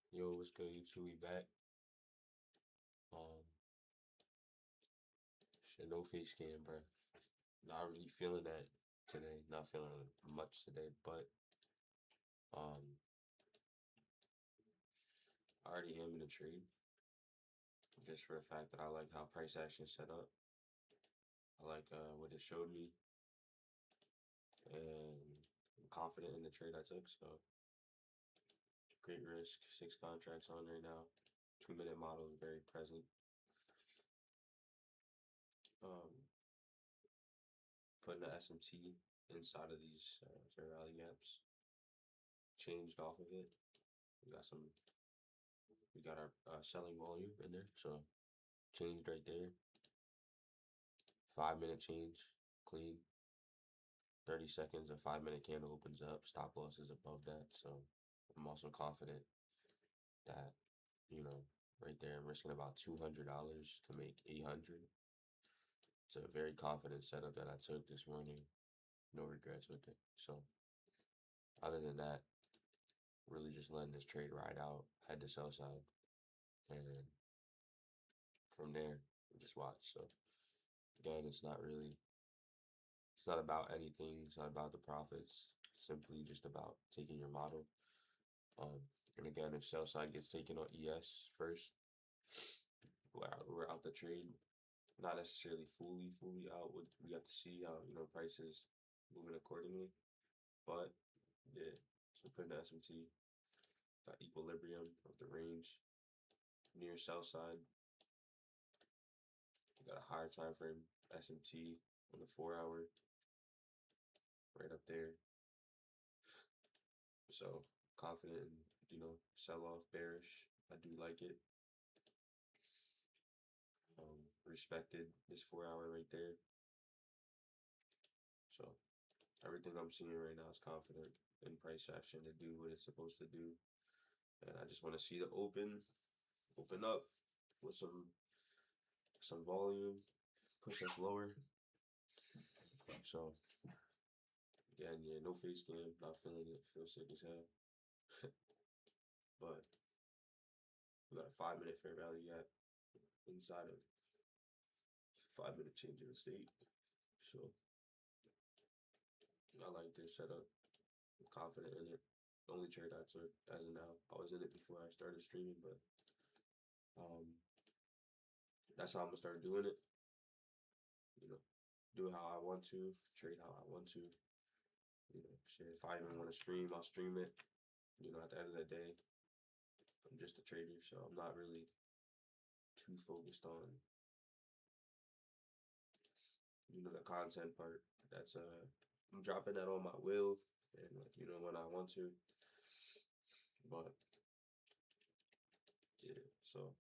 Yo, what's good, YouTube? We back. Um, Shit, no face cam, bro. Not really feeling that today. Not feeling it much today, but um, I already am in a trade just for the fact that I like how price action is set up. I like what it showed me, and I'm confident in the trade I took. So great risk. 6 contracts on right now. 2-minute model is very present. Um, Putting the SMT inside of these fair value gaps. Changed off of it. We got some We got our selling volume in there, so changed right there. 5-minute change, clean. 30 seconds, a 5-minute candle opens up. Stop loss is above that, so I'm also confident that, right there, I'm risking about $200 to make 800. It's a very confident setup that I took this morning. No regrets with it. So other than that, really just letting this trade ride out, head to sell side, and from there, just watch. So again, it's not about anything. It's not about the profits. Simply just about taking your model. And again, if sell side gets taken on ES first, we're out the trade. Not necessarily fully out. We have to see how prices moving accordingly. But yeah, so putting the SMT, got equilibrium of the range near sell side. We got a higher time frame SMT on the 4 hour, right up there. So confident in, sell off bearish. I do like it. Respected this 4 hour right there. So everything I'm seeing right now is confident in price action to do what it's supposed to do. And I just want to see the open up with some volume, push us lower. So again, yeah, no face cam, not feeling it, feel sick as hell. But we got a 5-minute fair value gap inside of 5-minute change in the state. So I like this setup. I'm confident in it. The only trade I took as of now. I was in it before I started streaming, but that's how I'm gonna start doing it. Do it how I want to, trade how I want to. Shit, if I even want to stream, I'll stream it. At the end of the day, I'm just a trader, so I'm not really too focused on, the content part. That's I'm dropping that on my will and when I want to. But yeah, so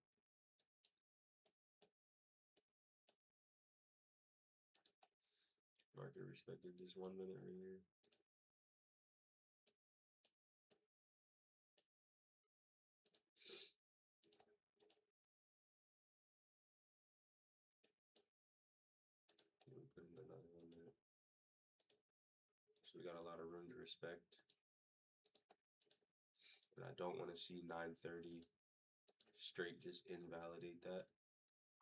market respected this 1 minute right here. Put in another 1 minute. So we got a lot of room to respect. And I don't want to see 930 straight just invalidate that.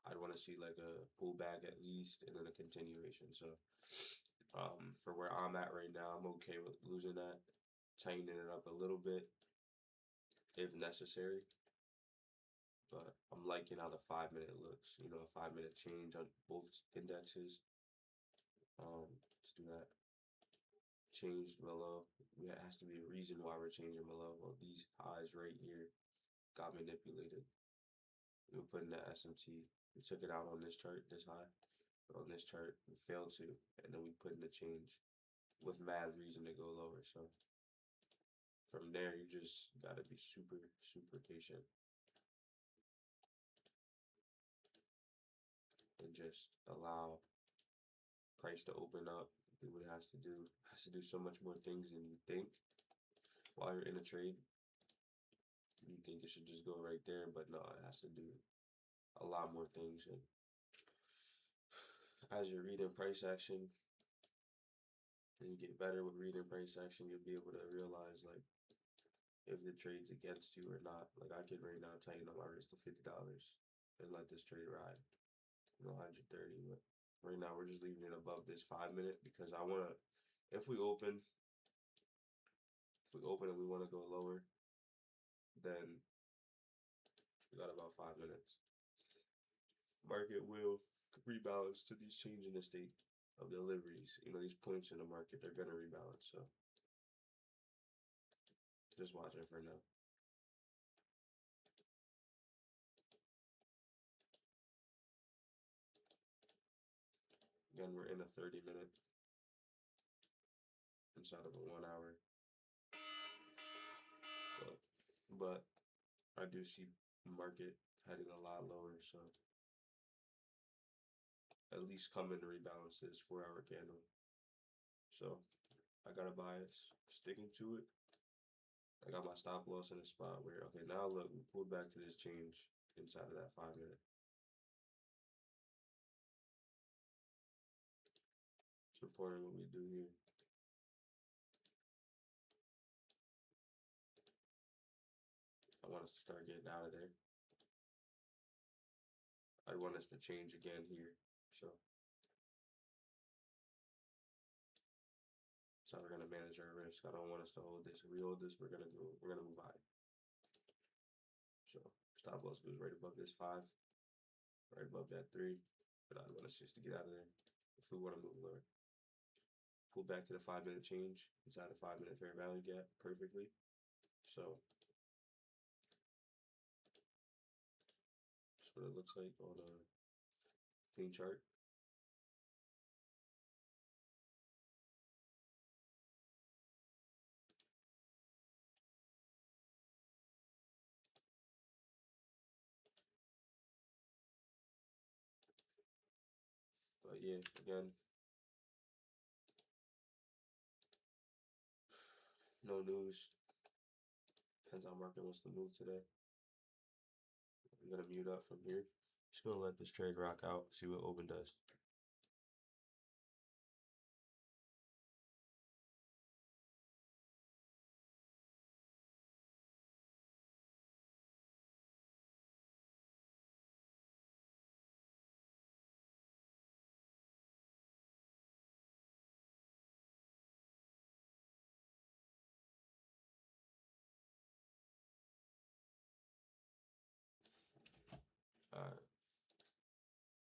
I'd want to see like a pullback at least and then a continuation. So for where I'm at right now, I'm okay with losing that, tightening it up a little bit if necessary. But I'm liking how the 5-minute looks. A 5-minute change on both indexes. Let's do that. Changed below. There has to be a reason why we're changing below. Well, these highs right here got manipulated. We're putting the SMT. We took it out on this chart, this high. But on this chart, we failed to. And then we put in the change with mad reason to go lower. So from there, you just got to be super, super patient. And just allow price to open up, do what it has to do. It has to do so much more things than you think while you're in a trade. You think it should just go right there, but no, it has to do a lot more things. And as you're reading price action and you get better with reading price action, you'll be able to realize like if the trade's against you or not. Like I could right now tighten up my risk to $50 and let this trade ride, 130. But right now we're just leaving it above this 5 minute because I want to. If we open, and we want to go lower, then we got about 5 minutes. Market will rebalance to these change in the state of deliveries. These points in the market, they're gonna rebalance. So just watching for now. Again, we're in a 30-minute inside of a 1 hour. So, but I do see market heading a lot lower. So at least coming to rebalance this 4-hour candle. So I got a bias, sticking to it. I got my stop loss in a spot where, okay, now look, we pulled back to this change inside of that 5 minute. It's important what we do here. I want us to start getting out of there. I want us to change again here. So that's how we're gonna manage our risk. I don't want us to hold this. If we hold this, we're gonna move high. So stop loss goes right above this 5, right above that 3. But I want us just to get out of there if we want to move lower. Pull back to the 5-minute change inside the 5-minute fair value gap perfectly. So that's what it looks like on a clean chart. But yeah, again, no news. Depends how market wants to move today. I'm gonna mute up from here. Just gonna let this trade rock out, see what open does. Alright.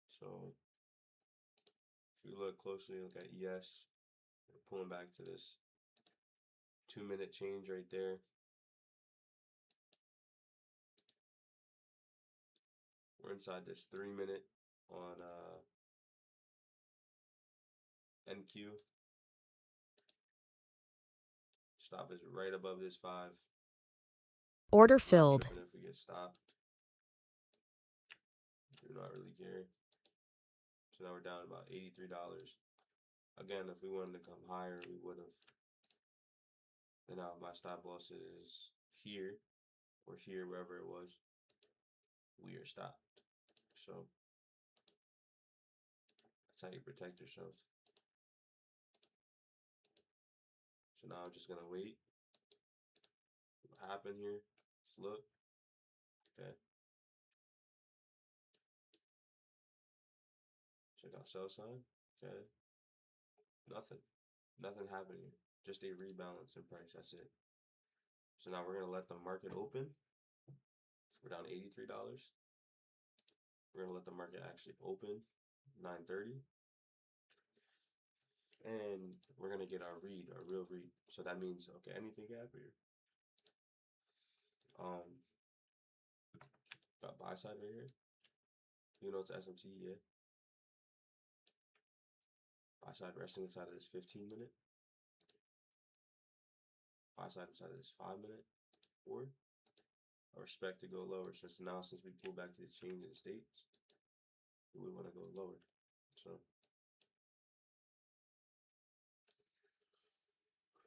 So if you look closely, look at ES, we're pulling back to this 2-minute change right there. We're inside this 3-minute on NQ. Stop is right above this 5. Order filled. If we get stopped, do not really care. So now we're down about $83. Again, if we wanted to come higher, we would have. And now my stop loss is here or here, wherever it was. We are stopped. So that's how you protect yourself. So now I'm just gonna wait. What happened here? Let's look. Okay. Check out sell sign. Okay. Nothing happened here. Just a rebalance in price. That's it. So now we're gonna let the market open. We're down $83. We're gonna let the market actually open 9:30. And we're gonna get our read, our real read. So that means, okay, anything can happen here. Got buy side right here. It's SMT, yeah. Buy side resting inside of this 15-minute. Buy side inside of this 5-minute. Or I respect to go lower since we pull back to the change in the states, we want to go lower. So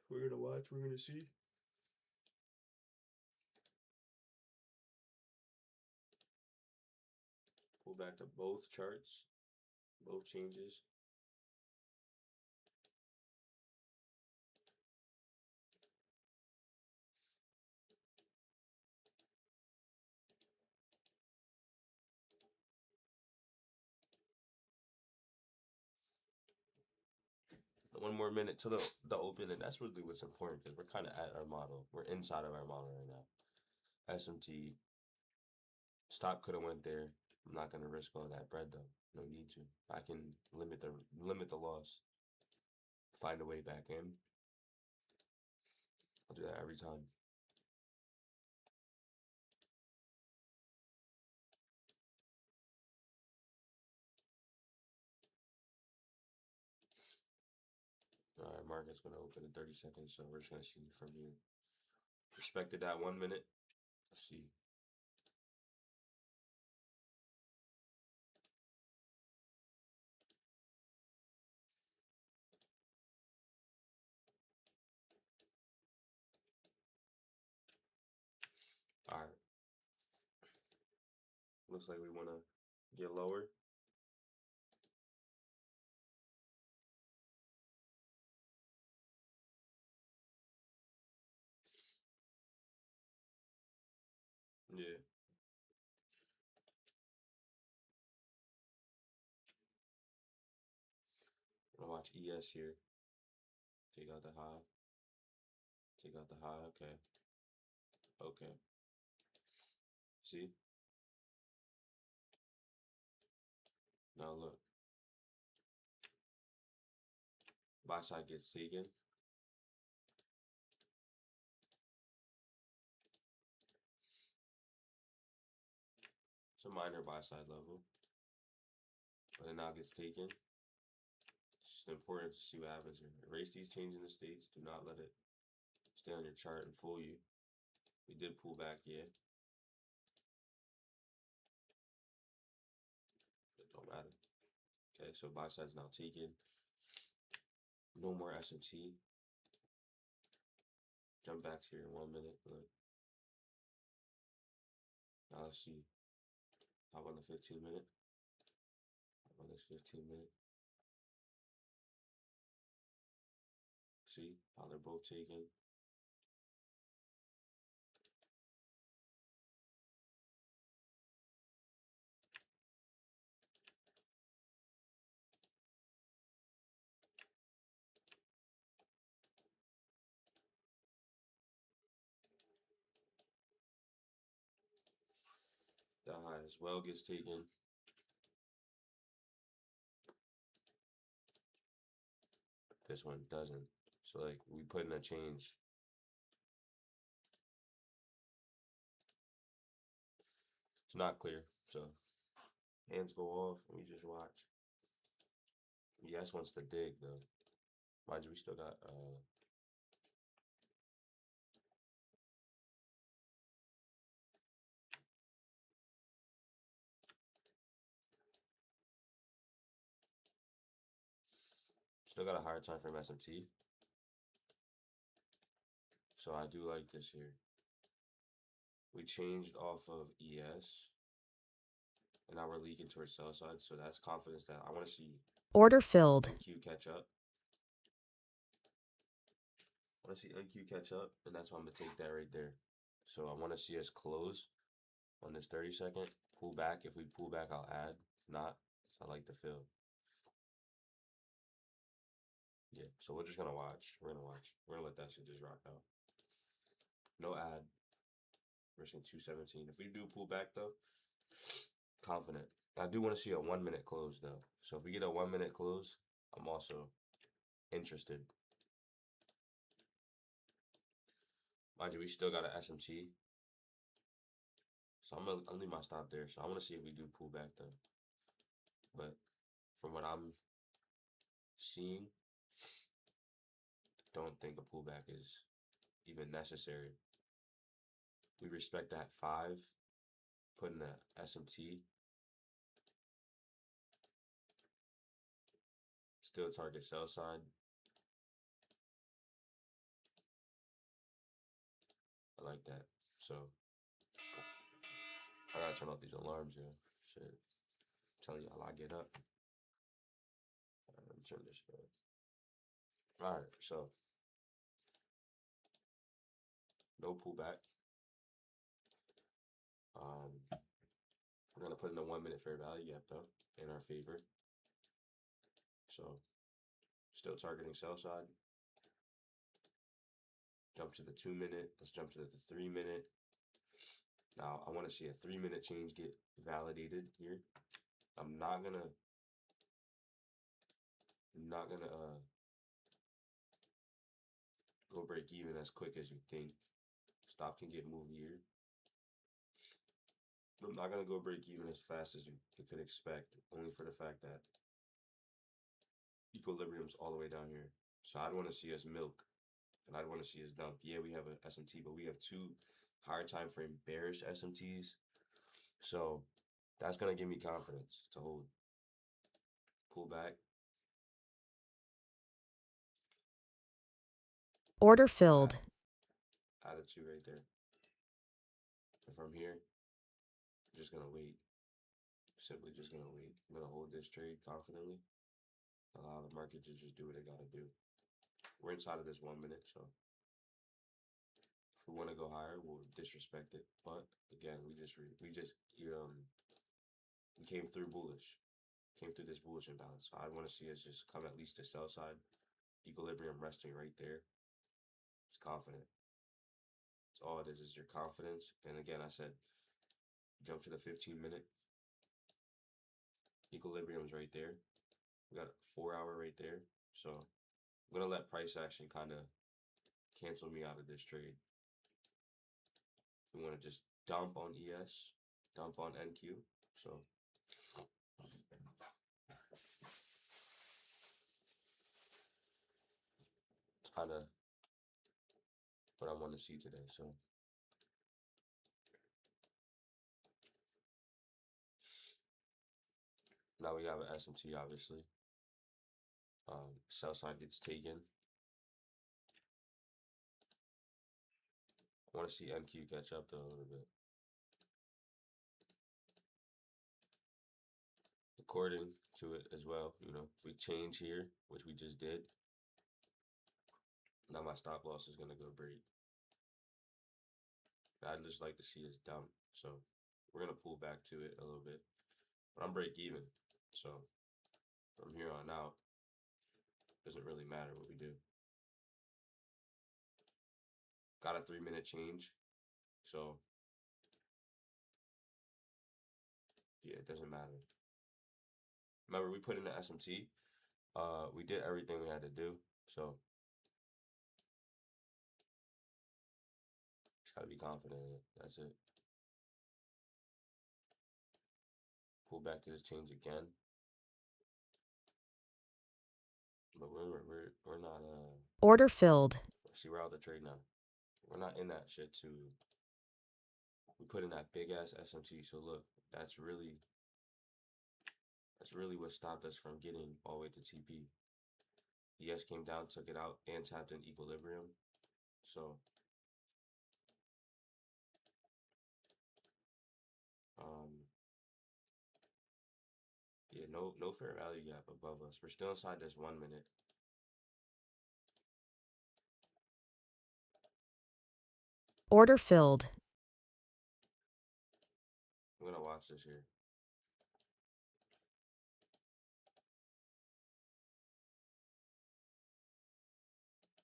we're gonna watch, we're gonna see. Pull back to both charts, both changes. one more minute to the open, and that's really what's important because we're kind of at our model. We're inside of our model right now. SMT stop could have went there. I'm not gonna risk all that bread though. No need to. I can limit the loss. Find a way back in. I'll do that every time. All right, market's gonna open in 30 seconds, so we're just gonna see from here. Respected that 1 minute. Let's see. All right. Looks like we wanna get lower. Yeah. I'm gonna watch ES here. Take out the high. Take out the high. Okay. Okay. See? Now look. Buy side gets taken. It's a minor buy side level. But it now gets taken. It's just important to see what happens here. Erase these changes in the states. Do not let it stay on your chart and fool you. We did pull back, yeah. It don't matter. Okay, so buy side's now taken. No more SMT. Jump back to here in 1 minute. Look. Now let's see. How about the 15-minute? How about this 15-minute? See how they're both taken. The high as well gets taken. This one doesn't. So like we put in a change. It's not clear. So hands go off and we just watch. Yes wants to dig though. Mind you, we still got a higher time frame SMT. So I do like this here. We changed off of ES. And now we're leaking towards sell side. So that's confidence that I want to see Order filled. NQ catch up. I want to see NQ catch up. And that's why I'm going to take that right there. So I want to see us close on this 30-second. Pull back. If we pull back, I'll add. If not, I like to fill. Yeah, so we're just going to watch. We're going to watch. We're going to let that shit just rock out. No add. Risking 217. If we do pull back, though, confident. I do want to see a 1 minute close, though. So if we get a 1 minute close, I'm also interested. Mind you, we still got an SMT. So I'm going to leave my stop there. So I want to see if we do pull back, though. But from what I'm seeing, don't think a pullback is even necessary. We respect that 5, put in the SMT. Still target sell side. I like that. So I gotta turn off these alarms, yo. Shit. I'm telling y'all I get up. Let me turn this off. Alright, so no pullback. We're gonna put in the 1 minute fair value gap though in our favor. So Still targeting sell side. Jump to the 2 minute. Let's jump to the 3 minute. Now I want to see a 3 minute change get validated here. I'm not gonna go break even as quick as you think. Stop can get moved here. I'm not gonna go break even as fast as you could expect, only for the fact that equilibrium's all the way down here. So I'd want to see us milk, and I'd want to see us dump. Yeah, we have a SMT, but we have two higher time frame bearish SMTs. So that's gonna give me confidence to hold. Pull back. Order filled. Add a 2 right there. And from here, I'm just gonna wait. Simply just gonna wait. I'm gonna hold this trade confidently. Allow the market to just do what it gotta do. We're inside of this 1 minute, so if we want to go higher, we'll disrespect it. But again, we came through bullish, came through this bullish imbalance. So I want to see us just come at least to sell side, equilibrium resting right there. It's confident. It's all it is your confidence. And again, I said, jump to the 15 minute. Equilibrium's right there. We got a 4 hour right there. So I'm gonna let price action kind of cancel me out of this trade. If we want to just dump on ES, dump on NQ. So it's kind of what I want to see today. So now we have an SMT, obviously. Sell side gets taken. I want to see NQ catch up though a little bit. According to it as well, you know, if we change here, which we just did, now my stop loss is going to go break. I'd just like to see us dump. So we're going to pull back to it a little bit. But I'm break even. So from here on out, doesn't really matter what we do. Got a 3 minute change. So yeah, it doesn't matter. Remember, we put in the SMT. We did everything we had to do. So just gotta be confident in it. That's it. Pull back to this change again. But we're not Order filled. see, we're out the trade now. We're not in that shit to we put in that big ass SMT. So look, that's really what stopped us from getting all the way to TP. ES came down, took it out, and tapped in equilibrium. So yeah, no fair value gap above us. We're still inside this 1 minute. Order filled. I'm gonna watch this here.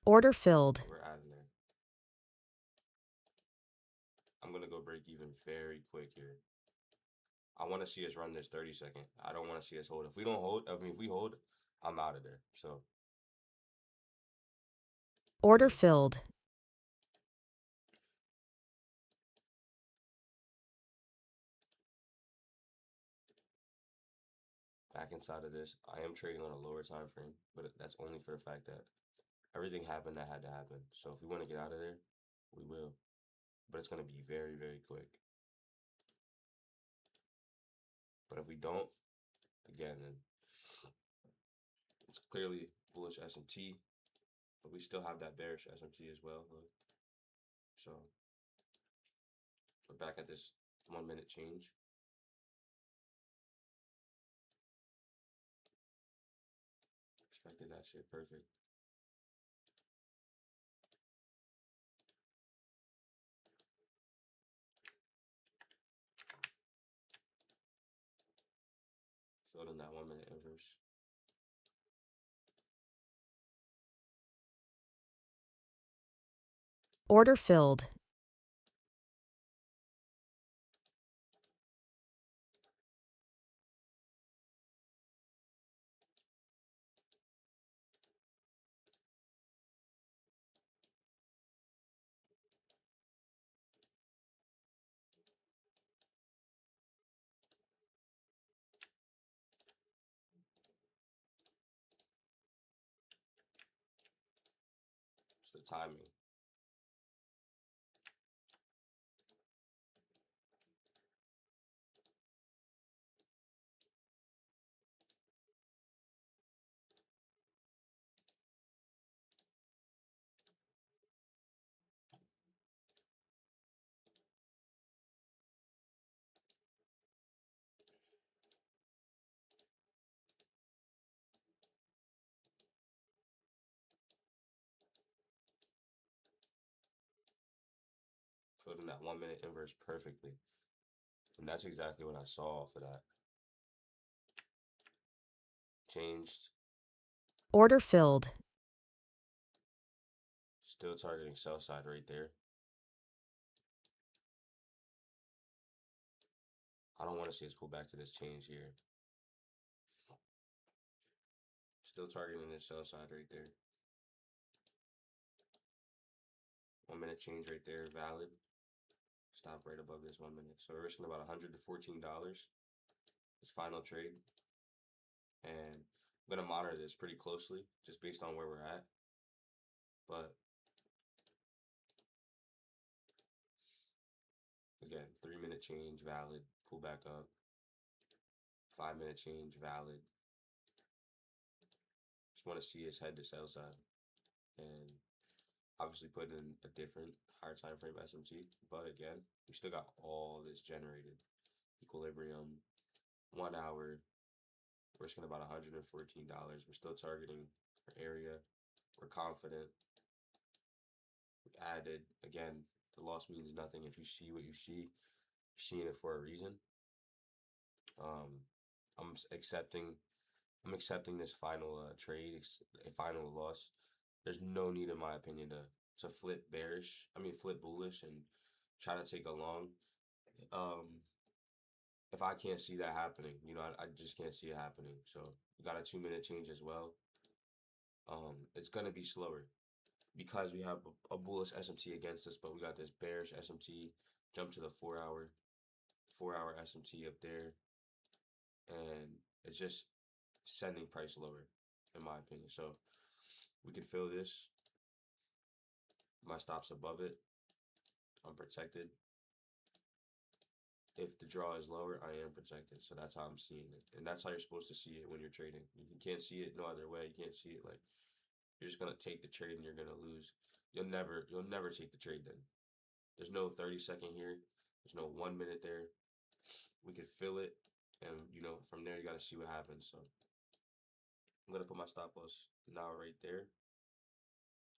Order filled. We're adding there. I'm gonna go break even very quick here. I want to see us run this 30-second. I don't want to see us hold. If we don't hold, I mean, if we hold, I'm out of there. So Order filled. back inside of this, I am trading on a lower time frame, but that's only for the fact that everything happened that had to happen. So if we want to get out of there, we will. But it's gonna be very, very quick. But if we don't, again, then it's clearly bullish SMT, but we still have that bearish SMT as well. Look. So we're back at this 1 minute change. Expected that shit perfect. Filled in that 1 minute inverse. Order filled. It's the timing. Filled in that 1 minute inverse perfectly. And that's exactly what I saw off of that. Changed. Order filled. Still targeting sell side right there. I don't want to see us pull back to this change here. Still targeting this sell side right there. 1 minute change right there, valid. Stop right above this 1 minute. So we're risking about $114. This final trade. And I'm going to monitor this pretty closely just based on where we're at. But again, 3 minute change, valid. Pull back up. 5 minute change, valid. Just want to see us head to sell side. And obviously put in a different higher time frame SMT. But again, we still got all this generated. Equilibrium, 1 hour. We're risking about $114. We're still targeting our area. We're confident. We added. Again, the loss means nothing. If you see what you see, you're seeing it for a reason. I'm accepting. I'm accepting this final trade, a final loss. There's no need, in my opinion, to flip bearish. I mean, flip bullish and try to take a long. If I can't see that happening, I just can't see it happening. So we got a 2 minute change as well. It's gonna be slower because we have a bullish SMT against us, but we got this bearish SMT jump to the 4 hour SMT up there, and it's just sending price lower, in my opinion. So we could fill this. My stop's above it. I'm protected. If the draw is lower, I am protected. So that's how I'm seeing it. And that's how you're supposed to see it when you're trading. You can't see it no other way. You can't see it like you're just gonna take the trade and you're gonna lose. You'll never take the trade then. There's no 30-second here. There's no 1 minute there. We could fill it, and from there you gotta see what happens. So I'm gonna put my stop loss now right there.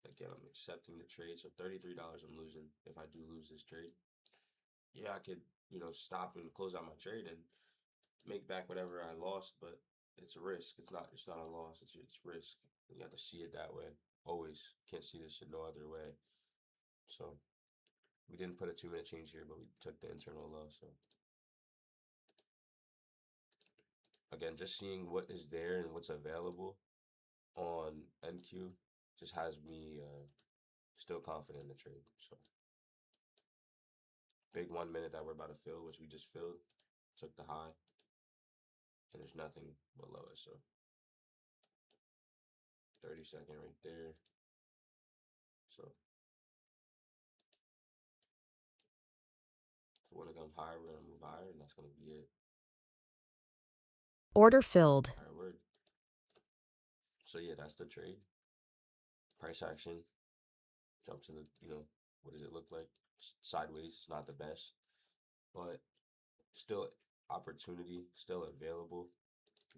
Again, I'm accepting the trade. So $33 I'm losing if I do lose this trade. Yeah, I could, stop and close out my trade and make back whatever I lost, but it's a risk. It's not a loss. It's risk. You have to see it that way. Always. Can't see this shit no other way. So we didn't put a 2 minute change here, but we took the internal loss. So again, just seeing what is there and what's available on NQ just has me still confident in the trade. So big 1 minute that we're about to fill, which we just filled, took the high, and there's nothing below it. So 30-second right there. So if we want to come higher, we're gonna move higher, and that's gonna be it. Order filled. All right, word. So yeah, that's the trade. Price action. Jump to the, what does it look like? Sideways. It's not the best, but still opportunity, still available.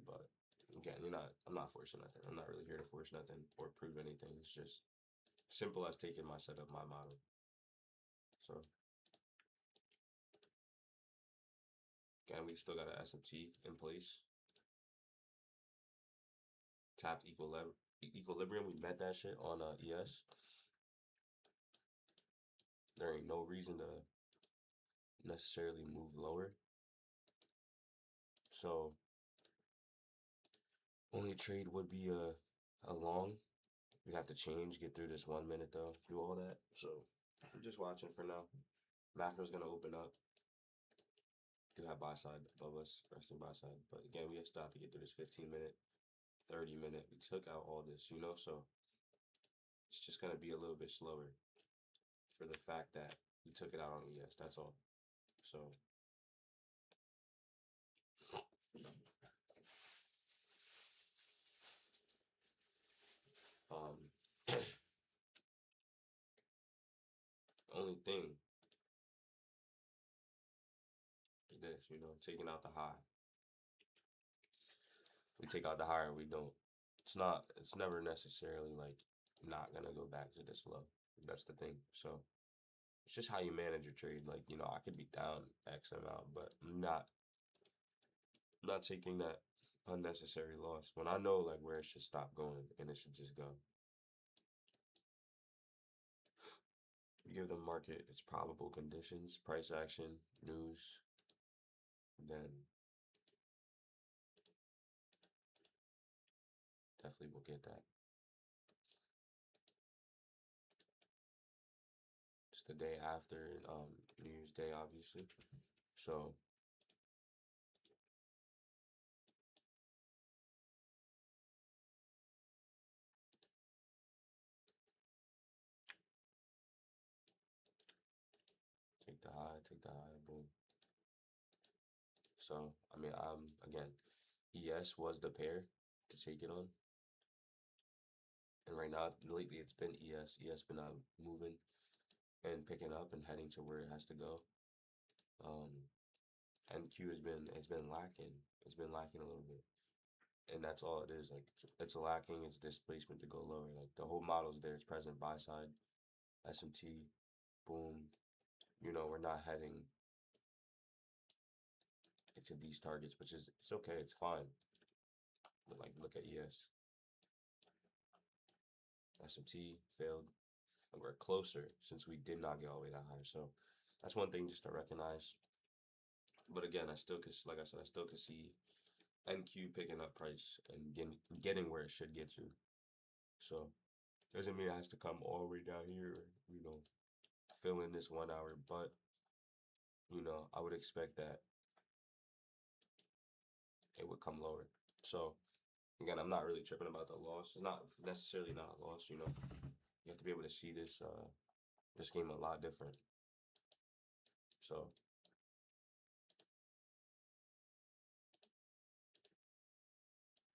But again, I'm not forcing nothing. I'm not really here to force nothing or prove anything. It's just simple as taking my setup, my model. So again, we still got an SMT in place. Tapped equilibrium. We met that shit on ES. there ain't no reason to necessarily move lower. So only trade would be a long. We'd have to change, get through this 1 minute though, do all that. So I'm just watching for now. Macro's gonna open up. Do have buy side above us, resting buy side. But again, we still have to get through this 15 minute, 30 minute. We took out all this, so it's just gonna be a little bit slower for the fact that we took it out on ES. That's all. So um only thing is this, taking out the high. We take out the high or we don't. It's never necessarily like not gonna go back to this low. That's the thing. So it's just how you manage your trade. Like, I could be down X amount, but I'm not taking that unnecessary loss when I know like where it should stop going and it should just go. Give the market its probable conditions, price action, news, then definitely will get that. It's the day after New Year's Day, obviously. So take the high, boom. So I mean, again, ES was the pair to take it on, and right now lately it's been ES. ES been moving and picking up and heading to where it has to go. NQ it's been lacking. It's been lacking a little bit, and that's all it is. Like it's lacking its displacement to go lower. Like the whole model's there. It's present buy side, SMT, boom. We're not heading into these targets, which is it's okay. It's fine. But like look at ES, SMT failed, and we're closer since we did not get all the way that high. So that's one thing just to recognize. But again, I still could, like I said, I still could see NQ picking up price and getting where it should get to. So doesn't mean it has to come all the way down here, fill in this 1 hour, but I would expect that it would come lower. So again, I'm not really tripping about the loss. It's not necessarily not a loss, You have to be able to see this game a lot different. So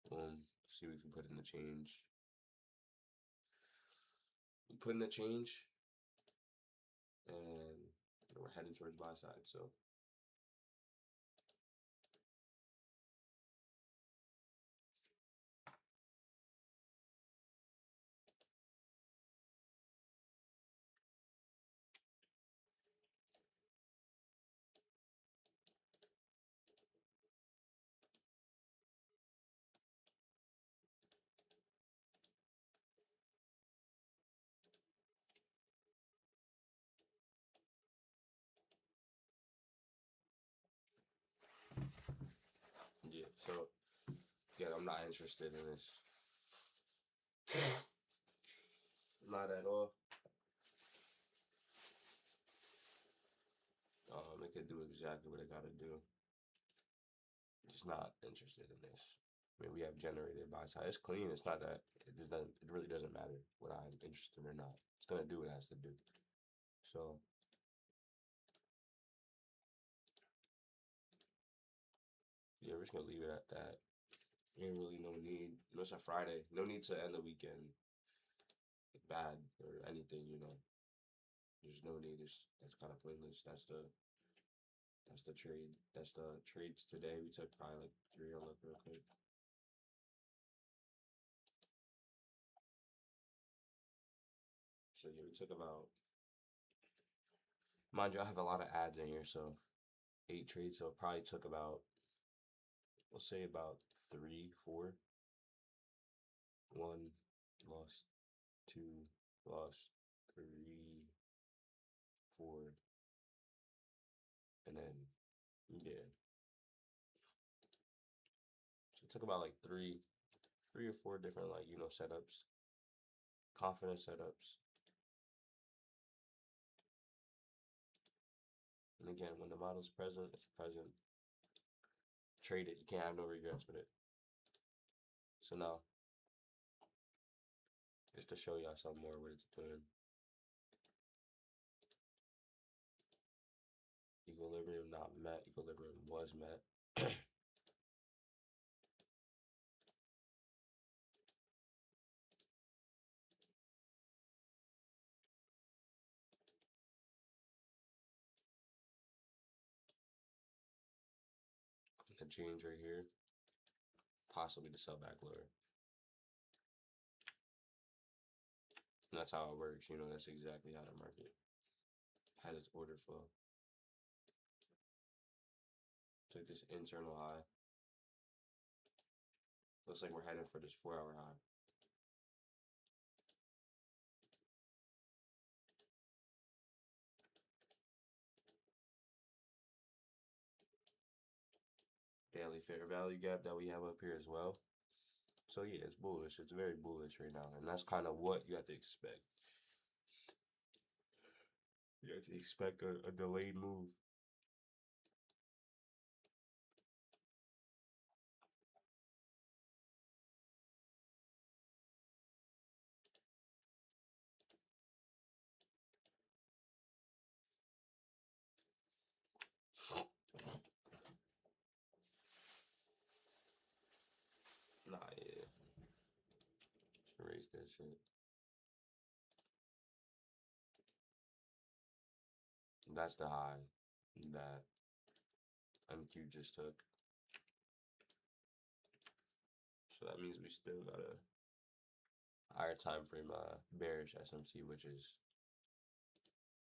boom, see if we put in the change. We put in the change, and we're heading towards buy side. So yeah, so yeah, I'm not interested in this. Not at all. It could do exactly what it gotta do. Just not interested in this. I mean, we have generated buy side. It's clean. It's not that it doesn't. It really doesn't matter what I'm interested or not. It's gonna do what it has to do. So yeah, we're just gonna leave it at that. Ain't really no need. It's a Friday. No need to end the weekend bad or anything. There's no need. That's kind of pointless. That's the trade. That's the trades today. We took probably like 3 on look real quick. So yeah, we took about. Mind you, I have a lot of ads in here, so 8 trades. So it probably took about, we'll say about 3, 4. 1 lost, 2 lost, 3, 4, and then yeah. So it took about like three or four different like setups, confidence setups. And again, when the model's present, it's present. Trade it. You can't have no regrets with it. So now, just to show y'all some more what it's doing. Equilibrium not met. Equilibrium was met. The change right here, possibly to sell back lower. And that's how it works. That's exactly how the market has its order flow. Took this internal high. Looks like we're heading for this 4-hour high. Daily fair value gap that we have up here as well. So yeah, it's bullish. It's very bullish right now, and that's kind of what you have to expect. You have to expect a delayed move. Nah, yeah. Should erase that shit. That's the high that MQ just took. So that means we still got a higher time frame bearish SMT, which is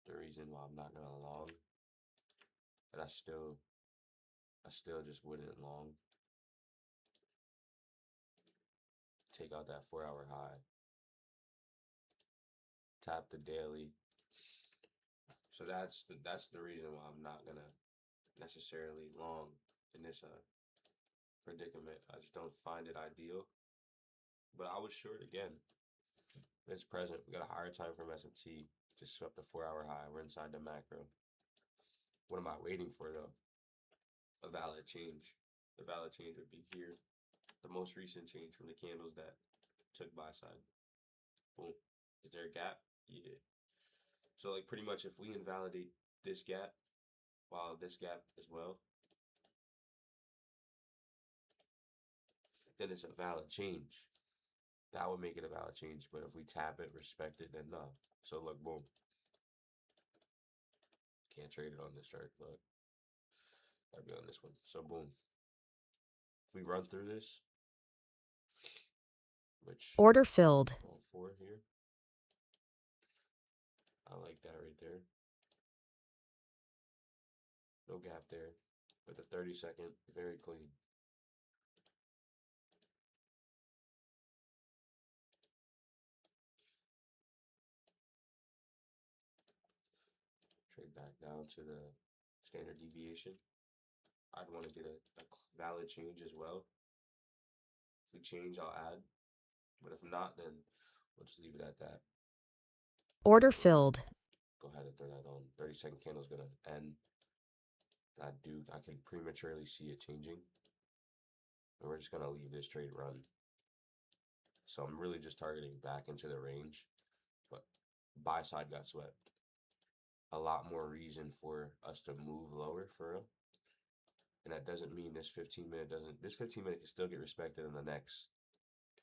the reason why I'm not gonna long. But I still just wouldn't long. Take out that 4-hour high. Tap the daily. So that's the reason why I'm not gonna necessarily long in this predicament. I just don't find it ideal. But I was short again. It's present. We got a higher time from SMT. Just swept the 4-hour high. We're inside the macro. What am I waiting for though? A valid change. The valid change would be here. The most recent change from the candles that took buy side. Boom. Is there a gap? Yeah. So like pretty much if we invalidate this gap, while this gap as well, then it's a valid change. That would make it a valid change. But if we tap it, respect it, then no. So look, boom. Can't trade it on this chart, but gotta be on this one. So boom. If we run through this, which Order filled. all 4 here. I like that right there. No gap there. But the 30-second, very clean. Trade back down to the standard deviation. I'd want to get a valid change as well. If we change, I'll add. But if not, then we'll just leave it at that. Order filled. Go ahead and throw that on. 30-second candle is going to end. I can prematurely see it changing. And we're just going to leave this trade run. So I'm really just targeting back into the range. But buy side got swept. A lot more reason for us to move lower for real. And that doesn't mean this 15-minute doesn't. This 15-minute can still get respected in the next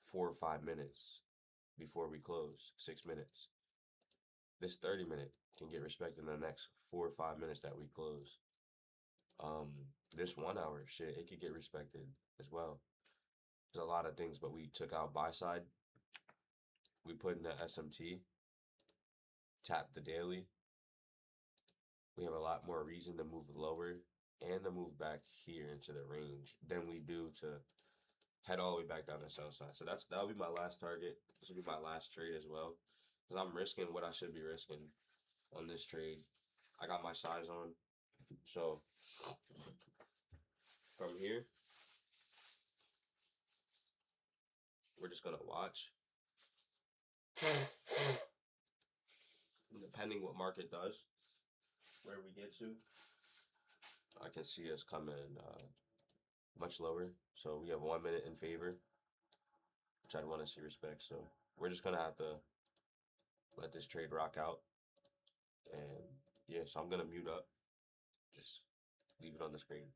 4 or 5 minutes before we close. 6 minutes. This 30-minute can get respected in the next 4 or 5 minutes that we close. This 1 hour shit, it could get respected as well. There's a lot of things, but we took out buy side. We put in the SMT. Tapped the daily. We have a lot more reason to move lower and to move back here into the range than we do to head all the way back down the sell side. So that'll be my last target. This will be my last trade as well. Because I'm risking what I should be risking on this trade. I got my size on. So from here, we're just gonna watch. Depending what market does, where we get to, I can see us coming much lower. So we have 1 minute in favor, which I'd want to see respect. So we're just gonna have to let this trade rock out. And yeah, so I'm gonna mute up. Just leave it on the screen.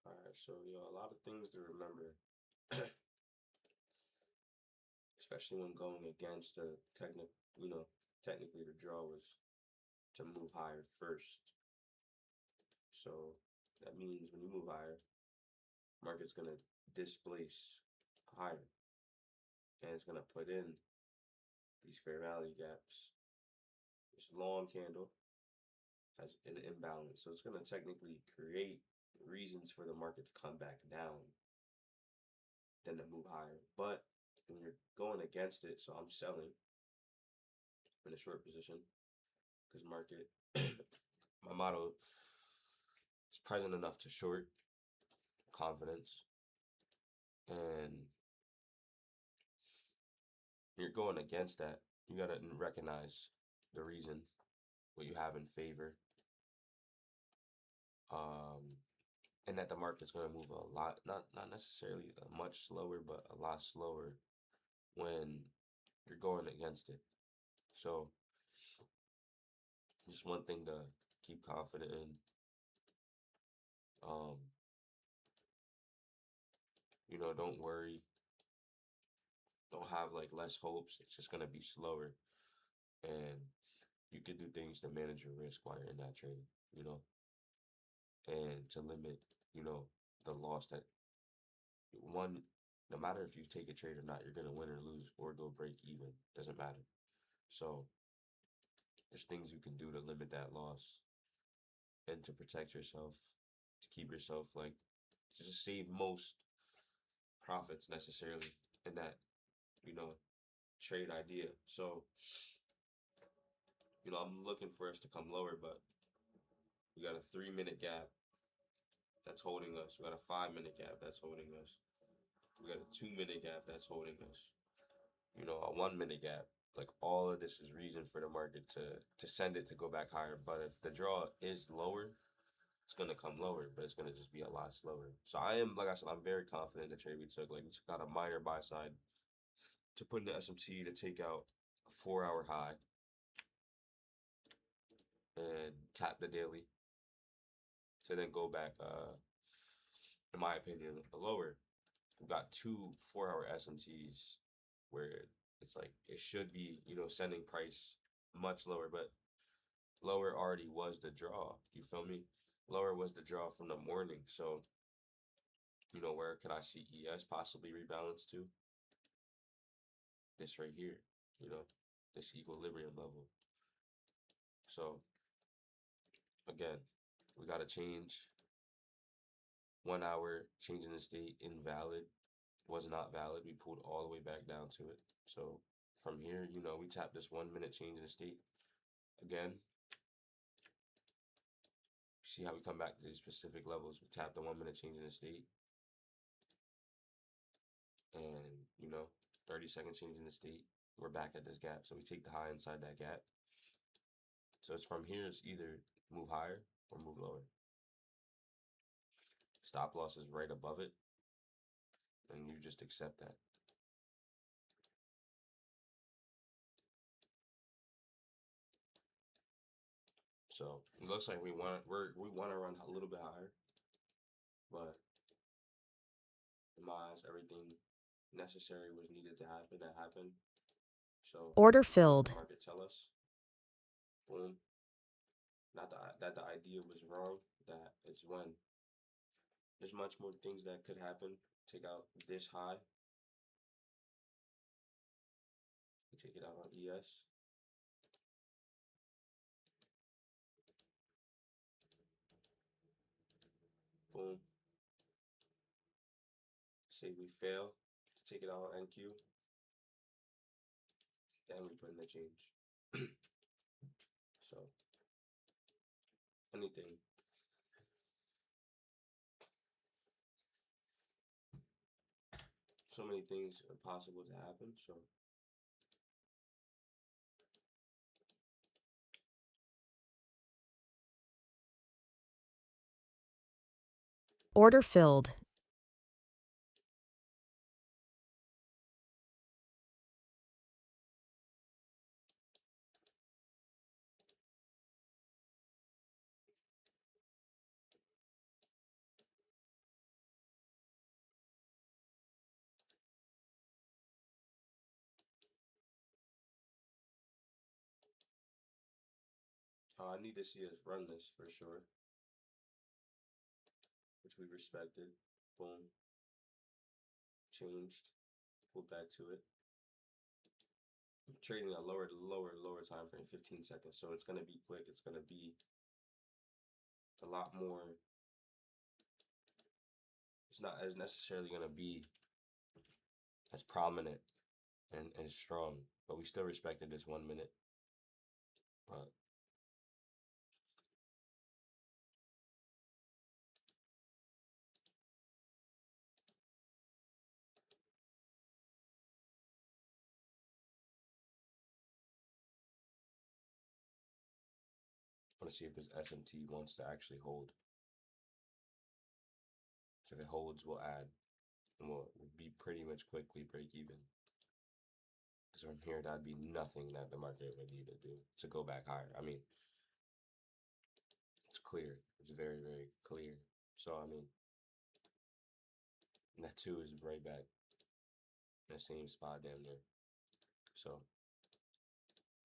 All right, so a lot of things to remember, especially when going against the technically the draw was to move higher first. So that means when you move higher, market's gonna displace higher, and it's gonna put in these fair value gaps. This long candle has an imbalance, so it's gonna technically create reasons for the market to come back down than to move higher. But when you're going against it, so I'm selling in a short position because market, my motto is present enough to short confidence, and you're going against that. You gotta recognize the reason, what you have in favor, um, and that the market's gonna move a lot, not necessarily much slower, but a lot slower when you're going against it. So just one thing to keep confident in. Um, don't worry. Don't have like less hopes. It's just gonna be slower, and you can do things to manage your risk while you're in that trade. And to limit, the loss that one. No matter if you take a trade or not, you're gonna win or lose or go break even. Doesn't matter. So there's things you can do to limit that loss. and to protect yourself, to keep yourself like to just save most profits necessarily in that, you know, trade idea. So, I'm looking for us to come lower, but we got a 3 minute gap that's holding us. We got a 5 minute gap that's holding us. We got a 2 minute gap that's holding us. A 1 minute gap. Like all of this is reason for the market to send it to go back higher. But if the draw is lower, it's gonna come lower, but it's gonna just be a lot slower. So I am, like I said, I'm very confident in the trade we took. Like we took out a minor buy side to put in the SMT to take out a 4 hour high and tap the daily to then go back in my opinion lower. We've got two 4 hour SMTs where it's like it should be, sending price much lower, but lower already was the draw. You feel me? Lower was the draw from the morning. So, where could I see ES possibly rebalance to? This right here, this equilibrium level. So, again, we got to change. 1 hour changing the state invalid, was not valid. We pulled all the way back down to it. So, from here, we tap this 1 minute change in the state again. See how we come back to these specific levels. We tap the 1 minute change in the state. And, 30-second change in the state. We're back at this gap. So we take the high inside that gap. So it's from here, it's either move higher or move lower. Stop loss is right above it. And you just accept that. So it looks like we want to run a little bit higher. But in my eyes, everything necessary was needed to happen. That happened. So Order filled. The market tell us, boom. Not that the idea was wrong. That it's when there's much more things that could happen. Take out this high. We take it out on ES. Boom. Say we fail to take it out on NQ. Then we put in the change. So anything. So many things are possible to happen. So Order filled. I need to see us run this for sure, which we respected. Boom. Changed. Pulled back to it. I'm trading a lower time frame, 15 seconds. So it's gonna be quick. It's gonna be a lot more. It's not as necessarily gonna be as prominent and strong, but we still respected this 1 minute. But I want to see if this SMT wants to actually hold. So if it holds, we'll add, and we'll be pretty much quickly break even. Because from here, that'd be nothing that the market would need to do to go back higher. I mean, it's clear. It's very, very clear. So, I mean, that too is right back in the same spot damn near. So,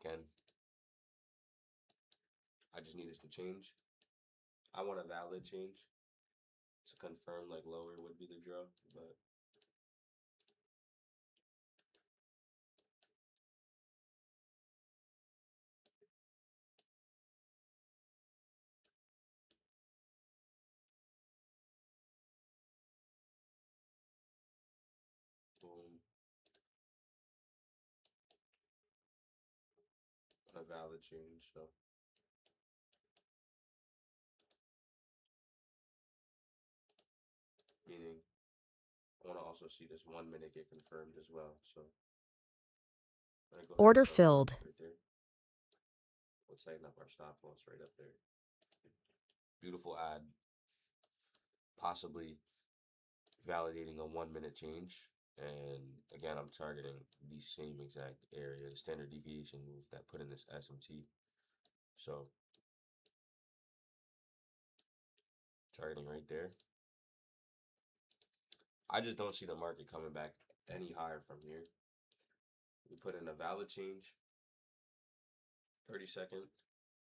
again, I just need us to change. I want a valid change to confirm like lower would be the draw, but a valid change, so meaning I want to also see this 1 minute get confirmed as well. So I'm gonna go ahead and Order sell that filled. right there. We'll tighten up our stop loss right up there. Beautiful ad, possibly validating a 1 minute change. And again, I'm targeting the same exact area, the standard deviation move that put in this SMT. So targeting right there. I just don't see the market coming back any higher from here. We put in a valid change, 30-second.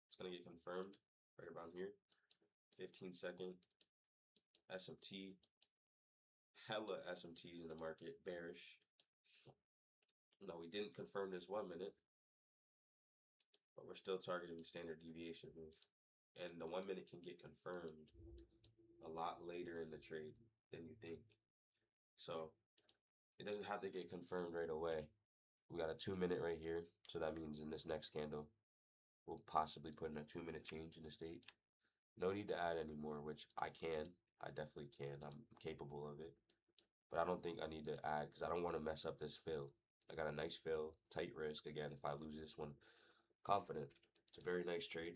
It's gonna get confirmed right around here. 15-second SMT. Hella SMTs in the market, bearish. No, we didn't confirm this 1 minute, but we're still targeting the standard deviation move. And the 1 minute can get confirmed a lot later in the trade than you think. So it doesn't have to get confirmed right away. We got a 2 minute right here. So that means in this next candle, we'll possibly put in a 2 minute change in the state. No need to add anymore, which I can. I definitely can. I'm capable of it. But I don't think I need to add because I don't want to mess up this fill. I got a nice fill, tight risk. Again, if I lose this one, confident. It's a very nice trade.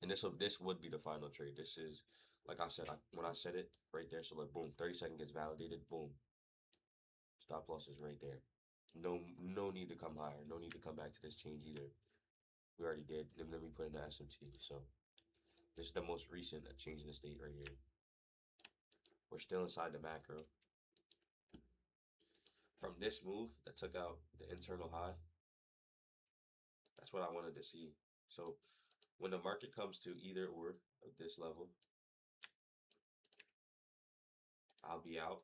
And this would be the final trade. This is, like I said, when I said it right there, so like boom, 30-second gets validated, boom. Stop loss is right there. No need to come higher. No need to come back to this change either. We already did. And then we put in the SMT. So this is the most recent change in the state right here. We're still inside the macro. From this move that took out the internal high, that's what I wanted to see. So when the market comes to either or of this level, I'll be out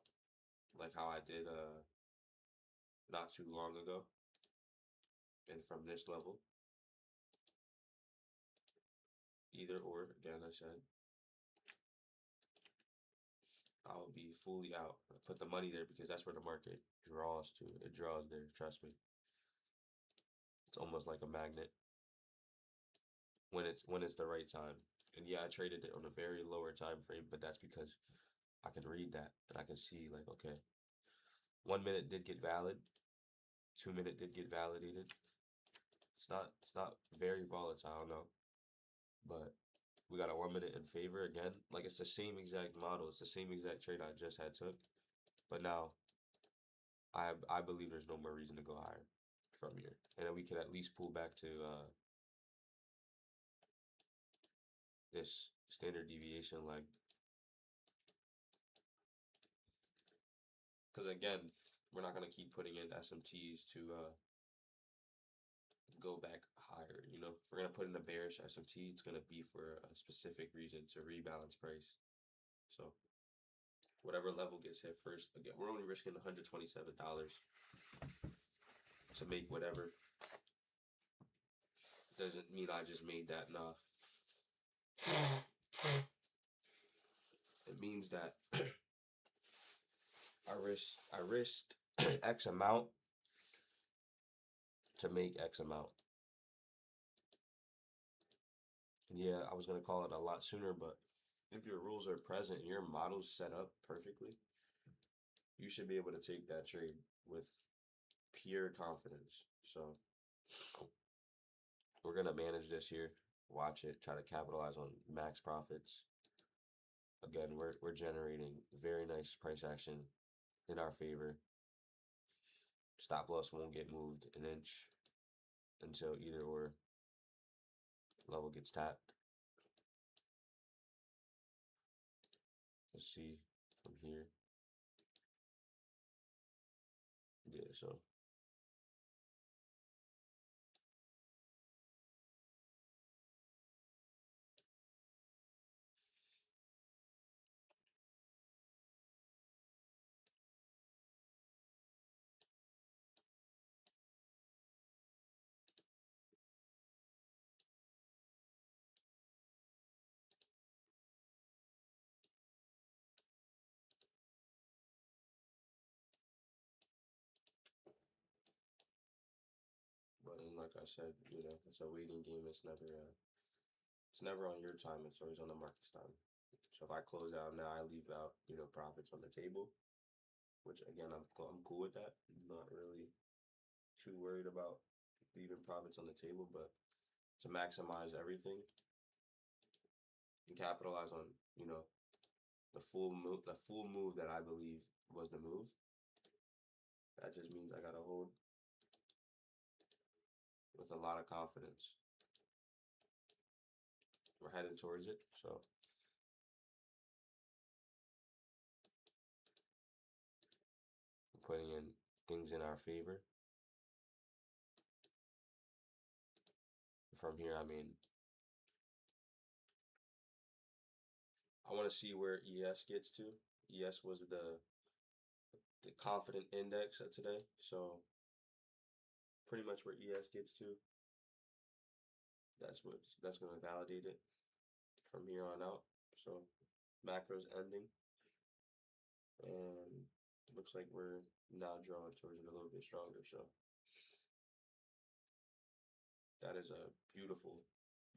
like how I did not too long ago. And from this level, either or, again, I said, I'll be fully out. I put the money there because that's where the market draws to. It draws there, trust me. It's almost like a magnet when it's the right time. And yeah, I traded it on a very lower time frame, but that's because I can read that and I can see like, okay, 1 minute did get valid, 2 minute did get validated. It's not very volatile, no. But we got a 1 minute in favor again. Like it's the same exact model. It's the same exact trade I just had took. But now I believe there's no more reason to go higher from here. And then we could at least pull back to this standard deviation leg. Because again, we're not going to keep putting in SMTs to go back higher. You know, if we're going to put in a bearish SMT, it's going to be for a specific reason to rebalance price. So whatever level gets hit first, again, we're only risking $127 to make whatever. Doesn't mean I just made that, nah. It means that I risked X amount to make X amount. And yeah, I was gonna call it a lot sooner, but if your rules are present and your model's set up perfectly, you should be able to take that trade with pure confidence. So we're gonna manage this here, watch it, try to capitalize on max profits. Again, we're generating very nice price action in our favor. Stop loss won't get moved an inch until either or level gets tapped. Let's see from here. Yeah, so And like I said, it's a waiting game. It's never on your time. It's always on the market's time. So if I close out now, I leave out, profits on the table, which again, I'm cool with that. I'm not really too worried about leaving profits on the table, but to maximize everything and capitalize on, you know, the full move that I believe was the move. That just means I gotta hold with a lot of confidence. We're heading towards it, so putting in things in our favor. From here, I mean, I want to see where ES gets to. ES was the confident index of today, so pretty much where ES gets to, that's going to validate it from here on out. So macro's ending, and looks like we're now drawing towards it a little bit stronger. So that is a beautiful,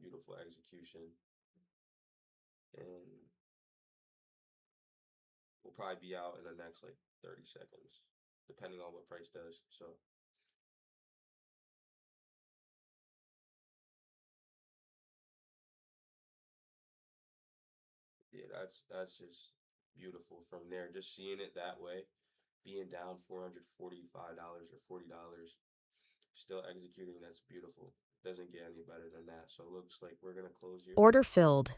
beautiful execution, and we'll probably be out in the next like 30 seconds, depending on what price does. So yeah, that's just beautiful from there. Just seeing it that way, being down $445 or $40, still executing, that's beautiful. Doesn't get any better than that. So it looks like we're gonna close here. Order filled.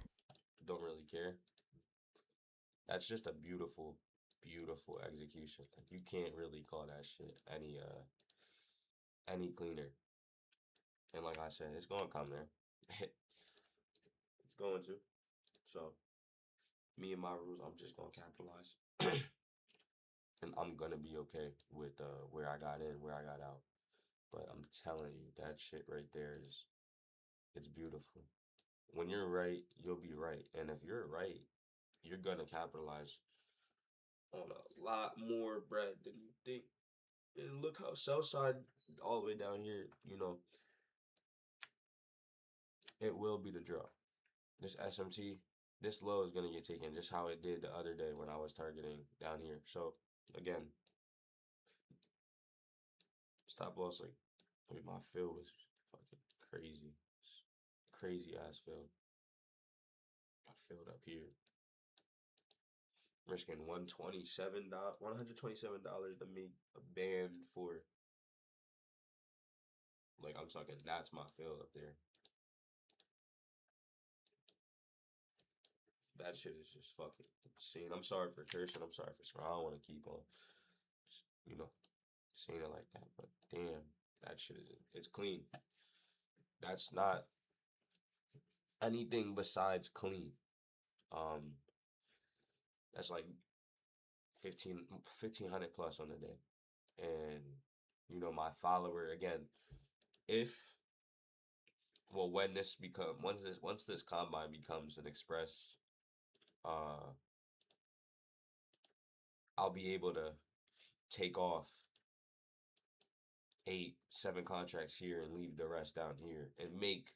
Don't really care. That's just a beautiful, beautiful execution. Like you can't really call that shit any cleaner. And like I said, it's gonna come there. It's going to. So me and my rules, I'm just gonna capitalize. And I'm gonna be okay with where I got in, where I got out. But I'm telling you, that shit right there it's beautiful. When you're right, you'll be right. And if you're right, you're gonna capitalize on a lot more bread than you think. And look how sell side all the way down here, it will be the draw. This SMT, this low is gonna get taken just how it did the other day when I was targeting down here. So again, stop loss, like, I mean, my fill was fucking crazy. Crazy ass fill. I filled up here. Risking $127 to make a band for, like, I'm talking, that's my fill up there. That shit is just fucking insane. I'm sorry for cursing. I'm sorry for swearing. I don't want to keep on, just, saying it like that. But damn, that shit it's clean. That's not anything besides clean. That's like 1500 plus on the day. And, my follower, again, if, well, when this become, once this combine becomes an express, I'll be able to take off 8, 7 contracts here and leave the rest down here and make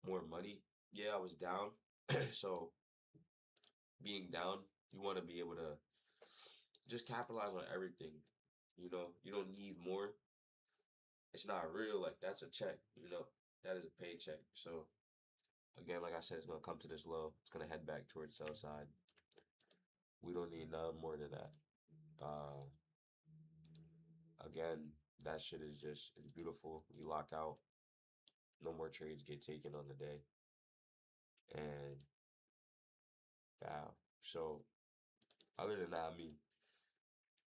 more money. Yeah, I was down. So being down, you want to be able to just capitalize on everything. You don't need more. It's not real. Like, that's a check, that is a paycheck. So again, like I said, it's gonna come to this low. It's gonna head back towards sell side. We don't need none more than that. Again, that shit is just, it's beautiful. You lock out. No more trades get taken on the day. And wow. So other than that, I mean,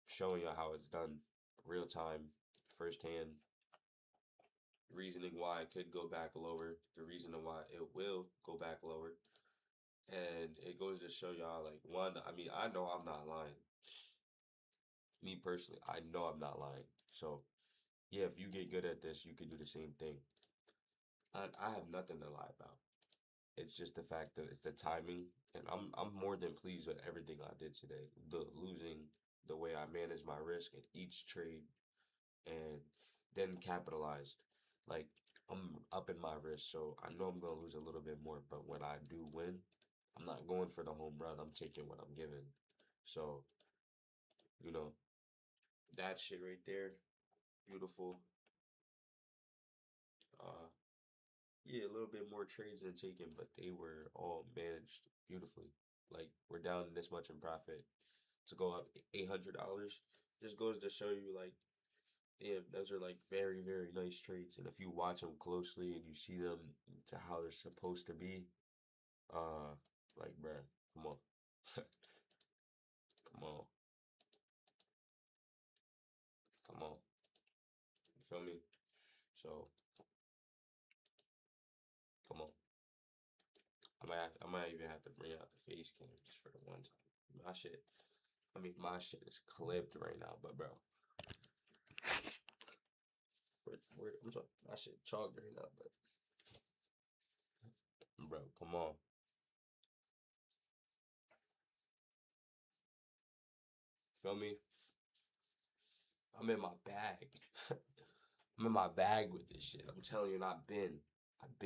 showing you how it's done real time, firsthand, reasoning why it could go back lower, the reason why it will go back lower. And it goes to show y'all, like, one, I mean, I know I'm not lying. Me personally, I know I'm not lying. So yeah, if you get good at this, you could do the same thing. I have nothing to lie about. It's just the fact that it's the timing, and I'm more than pleased with everything I did today. The losing, the way I managed my risk in each trade, and then capitalized. Like, I'm up in my risk, so I know I'm gonna lose a little bit more. But when I do win, I'm not going for the home run. I'm taking what I'm given. So, you know, that shit right there, beautiful. Uh, yeah, a little bit more trades than taken, but they were all managed beautifully. Like, we're down this much in profit to go up $800. Just goes to show you, like, damn, those are like very, very nice trades. And if you watch them closely and you see them to how they're supposed to be, like, bruh, come on, come on, come on. You feel me? So, come on. I might even have to bring out the face cam just for the one time. My shit is clipped right now, but bro, I'm sorry, my shit chalked right now, but bro, come on. Feel me? I'm in my bag. I'm in my bag with this shit. I'm telling you, and I've been, I've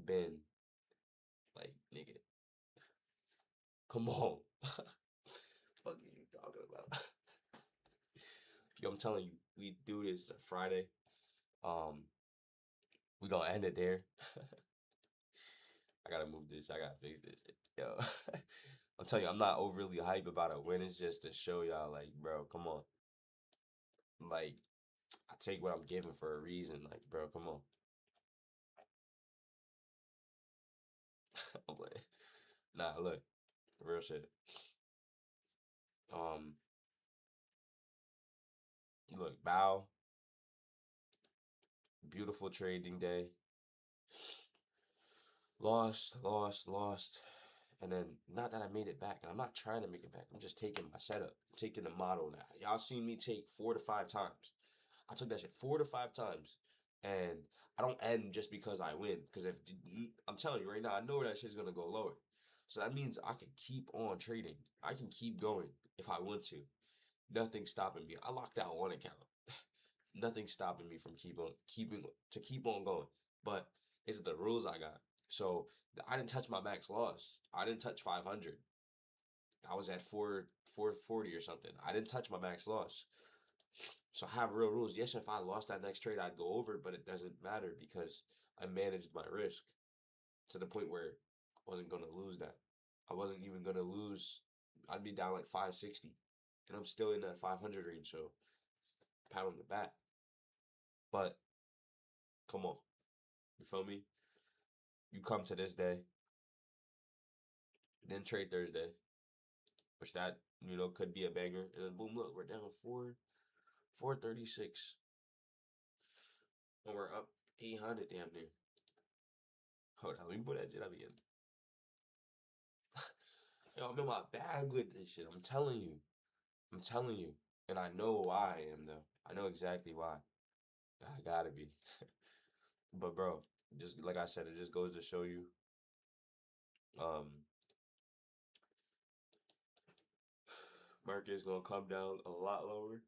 been, like, nigga, come on. Fuck are you talking about? Yo, I'm telling you, we do this Friday. Um, we gonna end it there. I gotta move this. I gotta fix this shit. Yo, I'm telling you, I'm not overly hype about a win. It's just to show y'all, like, bro, come on. Like, I take what I'm given for a reason. Like, bro, come on. I'm like, nah, look, real shit. Um, look, bow, beautiful trading day. Lost. And then, not that I made it back, and I'm not trying to make it back. I'm just taking my setup, taking the model now. Y'all seen me take 4 to 5 times. I took that shit 4 to 5 times, and I don't end just because I win. Because if I'm telling you right now, I know that shit's gonna go lower, so that means I can keep on trading. I can keep going if I want to. Nothing's stopping me. I locked out one account. Nothing's stopping me from keep on going. But it's the rules I got. So I didn't touch my max loss. I didn't touch 500. I was at 440 or something. I didn't touch my max loss. So I have real rules. Yes, if I lost that next trade, I'd go over, but it doesn't matter because I managed my risk to the point where I wasn't gonna lose that. I wasn't even gonna lose. I'd be down like 560, and I'm still in that 500 range. So pat on the back. But come on, you feel me? You come to this day, then trade Thursday, which that could be a banger, and then boom, look, we're down 436, and we're up 800 damn near. Hold on, let me put that shit up again. Yo, I'm in my bag with this shit. I'm telling you, and I know why I am though. I know exactly why. I gotta be. But bro, just like I said, it just goes to show you, um, market is gonna come down a lot lower,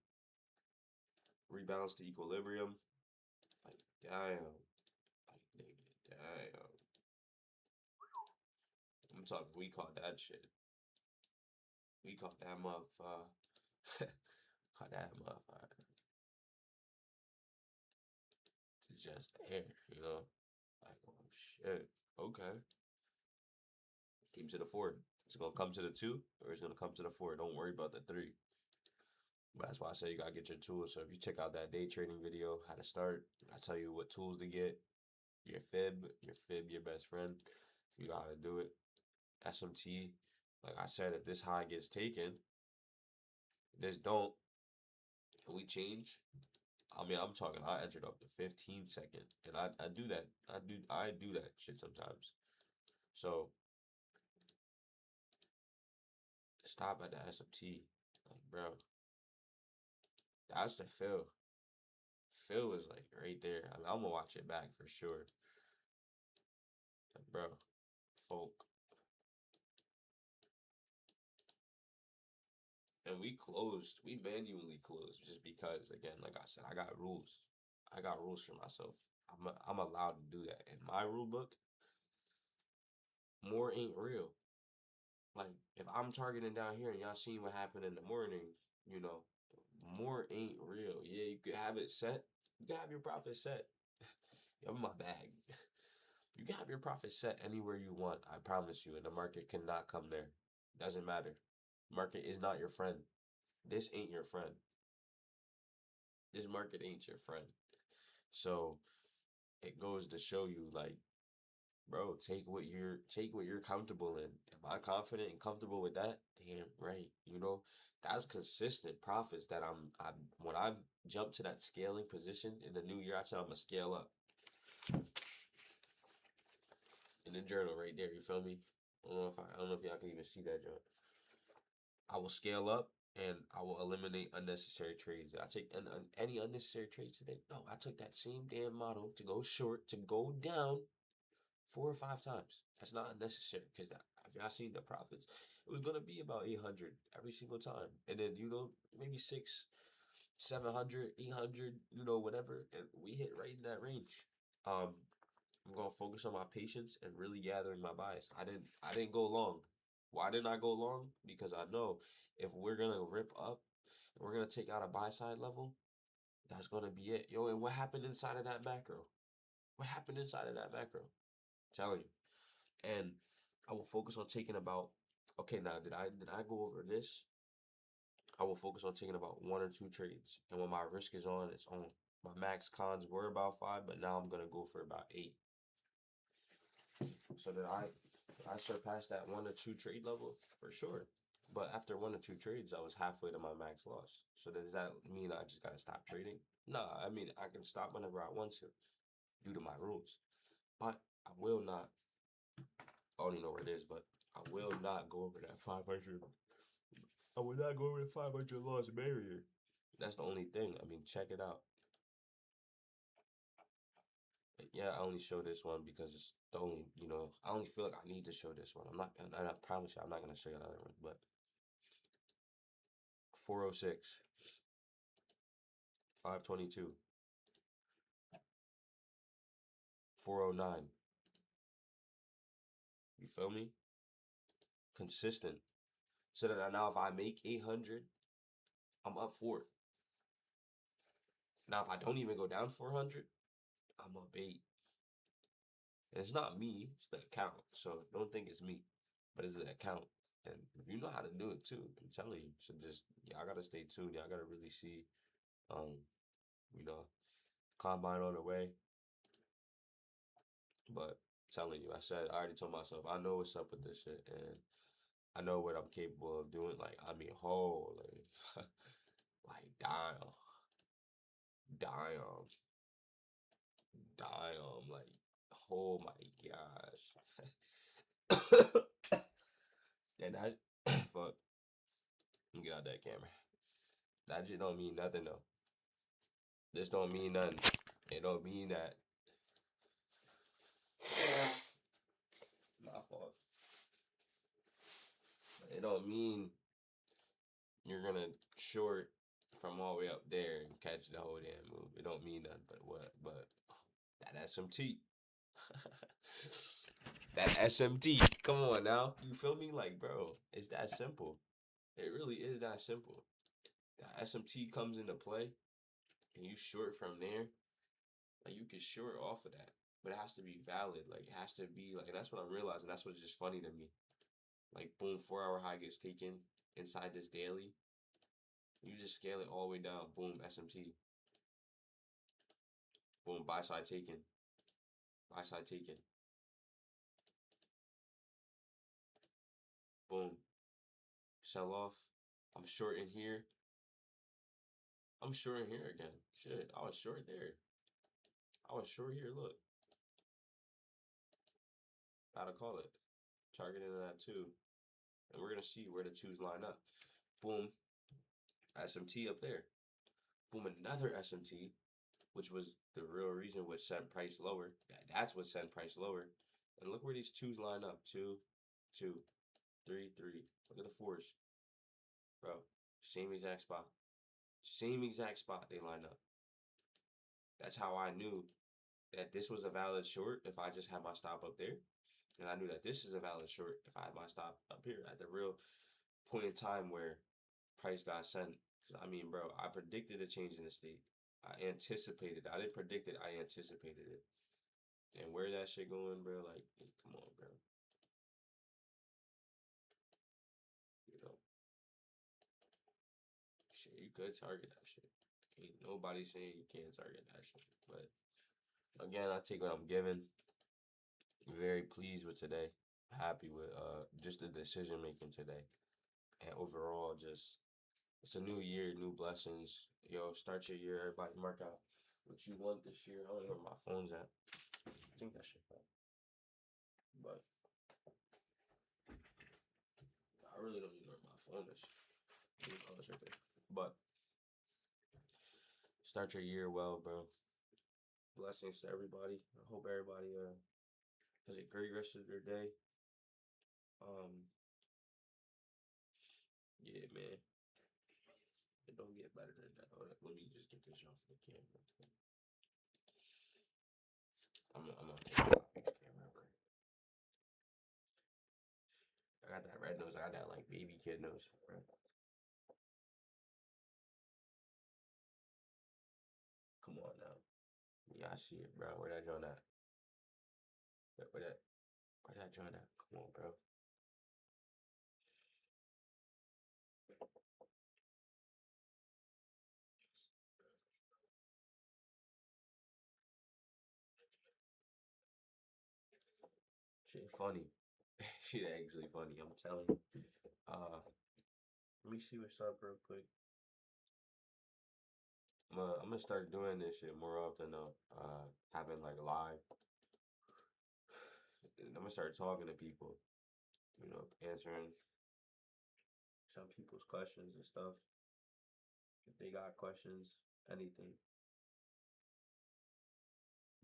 rebalance to equilibrium. Like damn, like nigga, damn. I'm talking. We caught that shit. We caught that motherfucker. Caught that motherfucker. To just there. Like oh shit. Okay. Came to the four. It's gonna come to the two, or it's gonna come to the four. Don't worry about the three. But that's why I say you gotta get your tools. So if you check out that day trading video, how to start, I tell you what tools to get. Your best friend. If you know how to do it. SMT. Like I said, if this high gets taken, this don't, we change. I mean, I'm talking. I entered up to 15 second, and I do that. I do that shit sometimes. So stop at the SMT, like bro. That's the fill. Phil was like right there. I mean, I'm gonna watch it back for sure. Like, bro, folk. And we manually closed just because, again, like I said, I got rules. I got rules for myself. I'm allowed to do that. In my rule book, more ain't real. Like if I'm targeting down here and y'all seen what happened in the morning, you know, more ain't real. Yeah, you could have it set. You can have your profit set. I'm my bag. You can have your profit set anywhere you want. I promise you, and the market cannot come there. Doesn't matter. Market is not your friend. This ain't your friend. This market ain't your friend. So it goes to show you, like, bro, take what you're comfortable in. Am I confident and comfortable with that? Damn right. You know, that's consistent profits that I when I jumped to that scaling position in the new year, I said I'm gonna scale up. In the journal right there, you feel me? I don't know if y'all can even see that joint. I will scale up and I will eliminate unnecessary trades. Did I take any unnecessary trades today? No, I took that same damn model to go short, to go down 4 or 5 times. That's not unnecessary because if y'all seen the profits, it was gonna be about 800 every single time, and then maybe 700, 800, whatever, and we hit right in that range. Um, I'm gonna focus on my patience and really gathering my bias. I didn't go long. Why didn't I go long? Because I know if we're gonna rip up and we're gonna take out a buy side level, that's gonna be it. Yo, and what happened inside of that macro? What happened inside of that macro? I'm telling you. And I will focus on taking about, okay, now did I go over this? I will focus on taking about 1 or 2 trades. And when my risk is on, it's on. My max cons were about 5, but now I'm gonna go for about 8. So did I surpass that 1 or 2 trade level? For sure. But after 1 or 2 trades, I was halfway to my max loss. So does that mean I just gotta stop trading? Nah, I mean I can stop whenever I want to due to my rules. But I will not, I don't even know where it is, but I will not go over that 500. I will not go over the 500 loss barrier. That's the only thing. I mean, check it out. Yeah, I only show this one because it's the only, I only feel like I need to show this one. I promise you, I'm not going to show you another one, but 406, 522, 409. You feel me? Consistent. So that now if I make 800, I'm up 4. Now if I don't even go down 400, I'm up 8. And it's not me, it's the account. So don't think it's me, but it's the account. And if you know how to do it too, I'm telling you. So just y'all gotta stay tuned. Y'all gotta really see, um, you know, combine on the way. But I'm telling you, I already told myself I know what's up with this shit, and I know what I'm capable of doing. Like I mean, holy, like damn, like oh my gosh. And I fuck. Let me get out that camera. That shit don't mean nothing though. This don't mean nothing. It don't mean that. My fault. It don't mean you're gonna short from all the way up there and catch the whole damn move. It don't mean nothing but what? But that SMT. That SMT. Come on now. You feel me? Like, bro, it's that simple. It really is that simple. That SMT comes into play and you short from there. Like you can short off of that. But it has to be valid. Like it has to be like, and that's what I'm realizing. That's what's just funny to me. Like boom, 4 hour high gets taken inside this daily. You just scale it all the way down. Boom, SMT. Boom, buy side taken. Buy side taken. Boom. Sell off. I'm short in here. I'm short in here again. Shit, I was short there. I was short here. Look, gotta call it. Targeting that too. And we're gonna see where the twos line up. Boom. SMT up there. Boom, another SMT, which was the real reason which sent price lower. That's what sent price lower. And look where these twos line up. 2, 2, 3, 3. Look at the fours. Bro, same exact spot. Same exact spot they line up. That's how I knew that this was a valid short if I just had my stop up there. And I knew that this is a valid short if I had my stop up here at the real point in time where price got sent. Because I mean, bro, I predicted a change in the state. I anticipated. I didn't predict it. I anticipated it. And where that shit going, bro? Like, come on, bro. You know, shit, you could target that shit. Ain't nobody saying you can't target that shit. But again, I take what I'm given. Very pleased with today. Happy with just the decision making today. And overall, just it's a new year, new blessings. Yo, start your year. Everybody mark out what you want this year. I don't know where my phone's at. I think that shit. But I really don't even know where my phone is. Oh, it's right there. But start your year well, bro. Blessings to everybody. I hope everybody has a great rest of their day. Um, yeah, man. It don't get better than that. Hold up, let me just get this off the camera. I'm gonna take it off the camera real quick. I got that red nose. I got that like baby kid nose, bro. Come on now. Yeah, I see it, bro. Where that joint at? Where that joint at? Come on, bro. Shit funny. Shit actually funny. I'm telling you. Let me see what's up real quick. I'm gonna start doing this shit more often though. Having like live. I'm gonna start talking to people. You know, answering some people's questions and stuff. If they got questions, anything.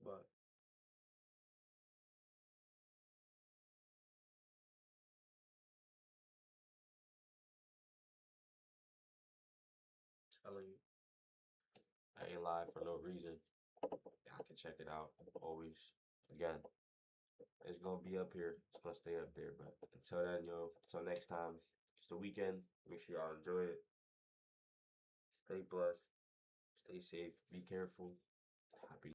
But telling you, I ain't live for no reason. I can check it out always. Again, it's gonna be up here. It's gonna stay up there. But until then, yo, until next time, it's the weekend. Make sure y'all enjoy it. Stay blessed. Stay safe. Be careful. Happy